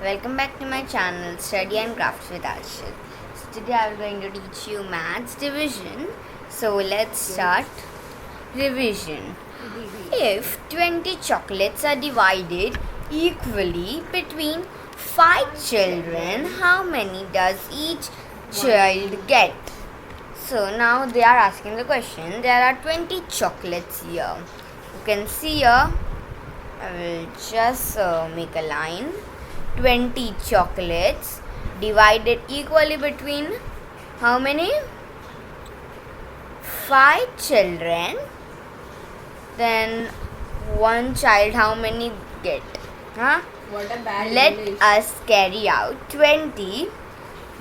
Welcome back to my channel Study and Crafts with Arshil. So today I'm going to teach you maths division. So let's start revision. If 20 chocolates are divided equally between 5 children, how many does each child get? So now they are asking the question. There are 20 chocolates here. You can see here. I will just make a line. 20 chocolates divided equally between how many? 5 children. Then one child, how many get? Huh? What a bad Let English. us carry out 20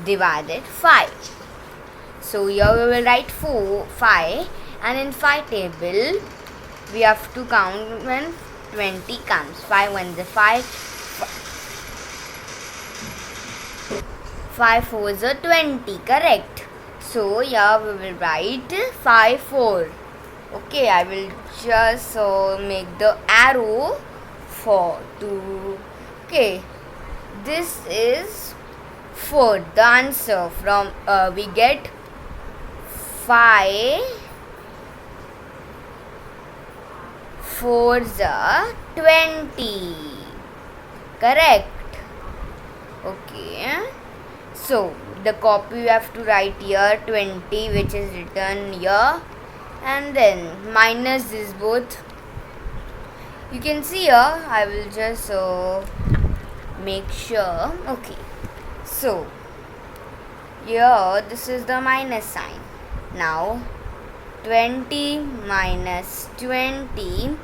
divided 5. So here we will write 5, and in 5 table we have to count when 20 comes. 5 1 is 5. 5 4 is 20, correct? So here we will write 5 4. Okay, I will just make the arrow for to. Okay, this is 4. The answer from we get 5 4s are 20. Correct. Okay. So the copy you have to write here 20, which is written here, and then minus this both. You can see here. I will just make sure. Okay. So here this is the minus sign. Now 20 minus 20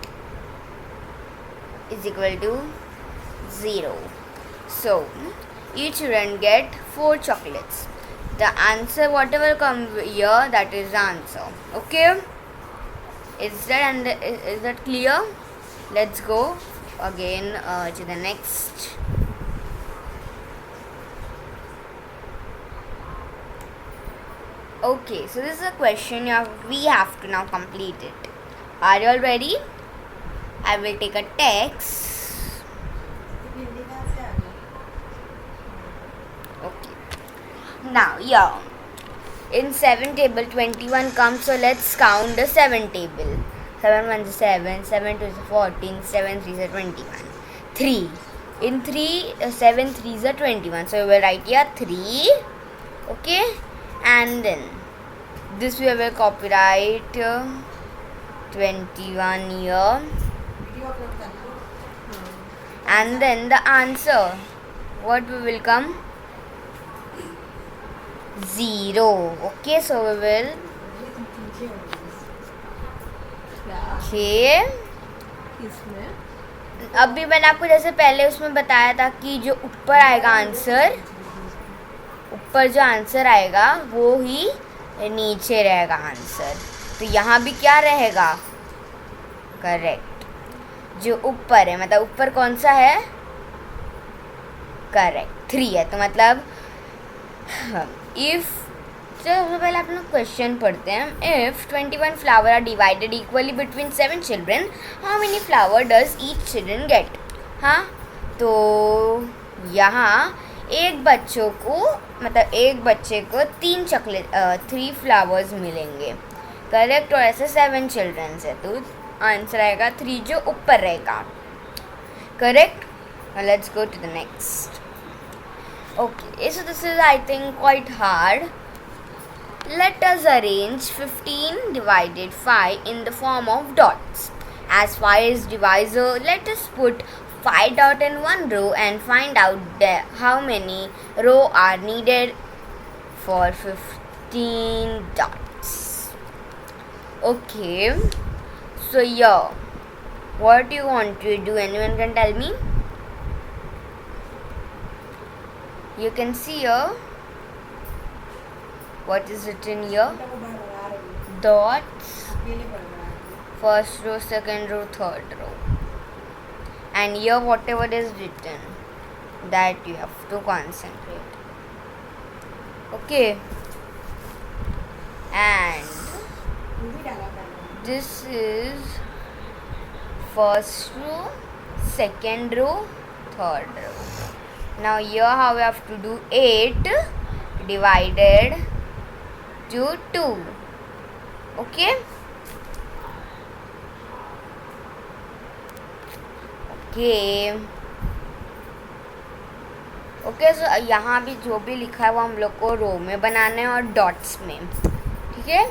is equal to 0. So each student get 4 chocolates. The answer, whatever comes here, that is the answer. Okay? Is that clear? Let's go again to the next. Okay, so this is a question we have to now complete it. Are you all ready? I will take a text. Okay. Now, yeah. In 7 table, 21 comes, so let's count the 7 table. 7 1 is 7, 7 2 is 14, 7 3 is 21. 3. In 3, 7 3 is 21. So we will write here 3. Okay. And then this we will copyright 21 here. And then the answer, what will come? 0. Okay, so we will. Okay. अभी मैंने आपको जैसे पहले उसमें बताया था कि जो ऊपर आएगा आंसर, ऊपर जो आंसर आएगा वो ही नीचे रहेगा आंसर. तो यहाँ भी क्या रहेगा? करेक्ट. जो ऊपर है, मतलब ऊपर कौन सा है? करेक्ट 3 है. तो मतलब इफ, सबसे पहले आप लोग क्वेश्चन पढ़ते हैं. If 21 flower are divided equally between 7 children, how many flower does each children get? हाँ, तो यहाँ एक बच्चों को, मतलब एक बच्चे को 3 चॉकलेट 3 फ्लावर्स मिलेंगे. करेक्ट. और ऐसे 7 चिल्ड्रन है, तो आंसर आएगा 3 जो ऊपर रहेगा. Correct. Let's go to the next. Okay, so this is, I think, quite hard. Let us arrange 15 divided 5 in the form of dots. As 5 is divisor, let us put 5 dots in one row and find out how many rows are needed for 15 dots. Okay, so yeah, what do you want to do? Anyone can tell me? You can see here what is written here. Dots. First row, second row, third row. And here whatever is written, that you have to concentrate. Okay. And this is first row, second row, third row. Now here how we have to do 8 divided to 2. Okay. Okay so यहाँ भी जो भी लिखा है वो हम लोग को रो में बनाना है और डॉट्स में, ठीक है.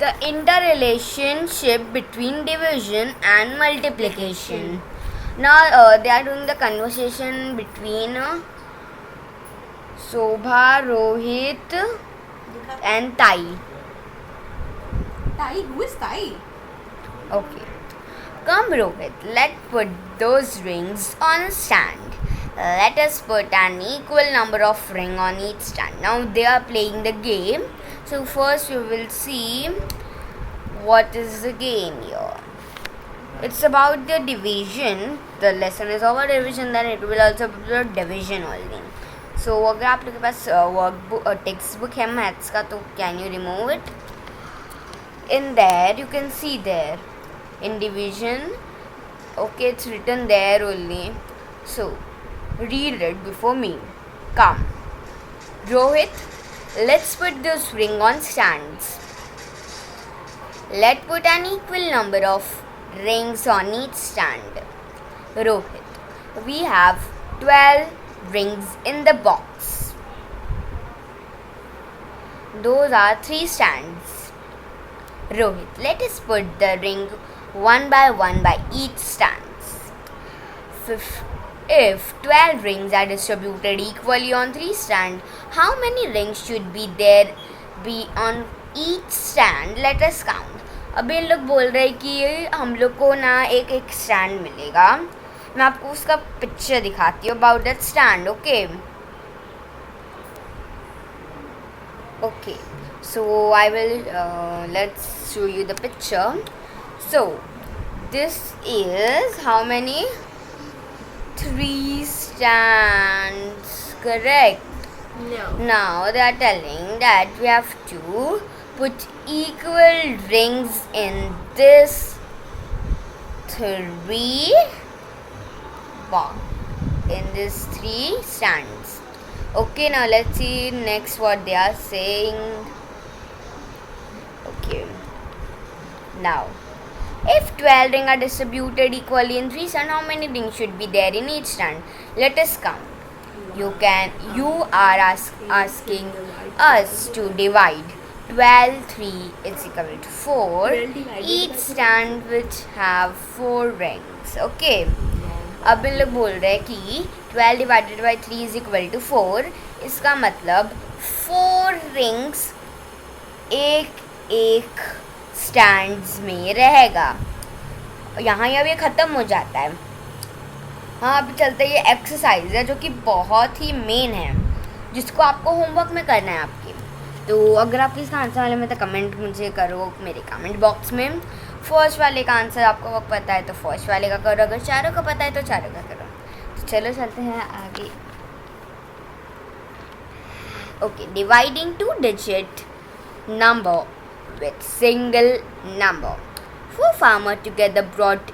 The inter relationship between division and multiplication. Now they are doing the conversation between Shobha, Rohit and Tai. Tai? Who is Tai? Okay. Come, Rohit, let's put those rings on a stand. Let us put an equal number of rings on each stand. Now they are playing the game. So first we will see what is the game here. It's about the division. The lesson is over division, then it will also be the division only. So अगर आप लोग के पास workbook text book है maths का तो can you remove it. In there you can see there in division, okay, it's written there only, so read it before me. Come, Rohit, let's put this ring on stands. Let's put an equal number of rings on each stand. Rohit, we have 12 rings in the box. Those are 3 stands. Rohit, let us put the ring one by each stands. If 12 rings are distributed equally on 3 stands, how many rings should be on each stand? Let us count. अभी इन लोग बोल रहे हैं कि हम लोग को ना एक एक स्टैंड मिलेगा. मैं आपको उसका पिक्चर दिखाती हूँ about that stand. Okay. So I will let's show you the picture. So this is how many? 3 stands, correct? No. Now they are telling that we have to put equal rings in this 3 stands. Okay, now let's see next what they are saying. Okay, now if 12 rings are distributed equally in 3 stands, how many rings should be there in each stand? Let us count. You are asking us to divide 12 3 is equal to 4 each stand which have 4 rings. Okay, अब इन लोग बोल रहे हैं कि 12 divided by 3 is equal to 4. इसका मतलब 4 rings एक stands में रहेगा. यहाँ अब ये ख़त्म हो जाता है. हाँ, अभी चलते ये एक्सरसाइज है जो कि बहुत ही मेन है जिसको आपको होमवर्क में करना है आपके. तो अगर आपको इसका आंसर वाले में तो कमेंट मुझे करो मेरे कमेंट बॉक्स में. फर्स्ट वाले का आंसर आपको पता है तो फर्स्ट वाले का करो, अगर चारों का पता है तो चारों का करो. तो चलो चलते हैं आगे. Okay, dividing 2 digit number with single number. 4 farmers together brought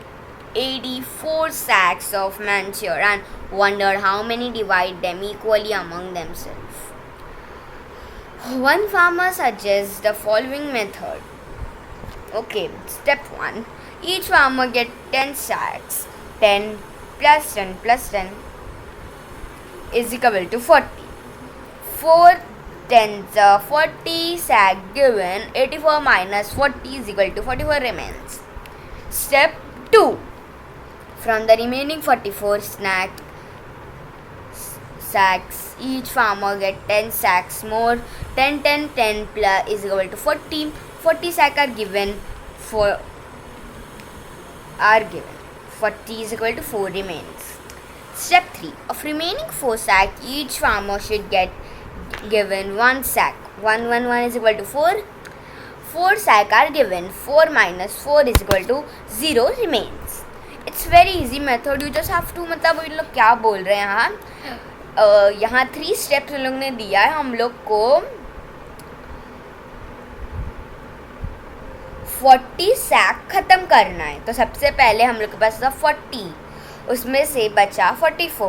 84 sacks of manure and wondered how many divide them equally among themselves. One farmer suggests the following method. Okay, step 1. Each farmer gets 10 sacks. 10 plus 10 plus 10 is equal to 40. 4 tens are 40 sack given. 84 minus 40 is equal to 44 remains. Step 2. From the remaining 44 sacks, each farmer gets 10 sacks more. 10 10 10 plus is equal to 40. 40 sacks are given. 40 is equal to 4 remains. Step 3. Of remaining 4 sacks, each farmer should get given 1 sack. 1 1 1 is equal to 4. 4 sacks are given. 4 minus 4 is equal to 0 remains. It's very easy method. You just have to, मतलब इन लोग क्या बोल रहे हैं यहाँ 3 steps इन लोग ने दिया है हम लोग को. 40 सैक ख़त्म करना है. तो सबसे पहले हम लोग के पास था 40, उसमें से बचा 44.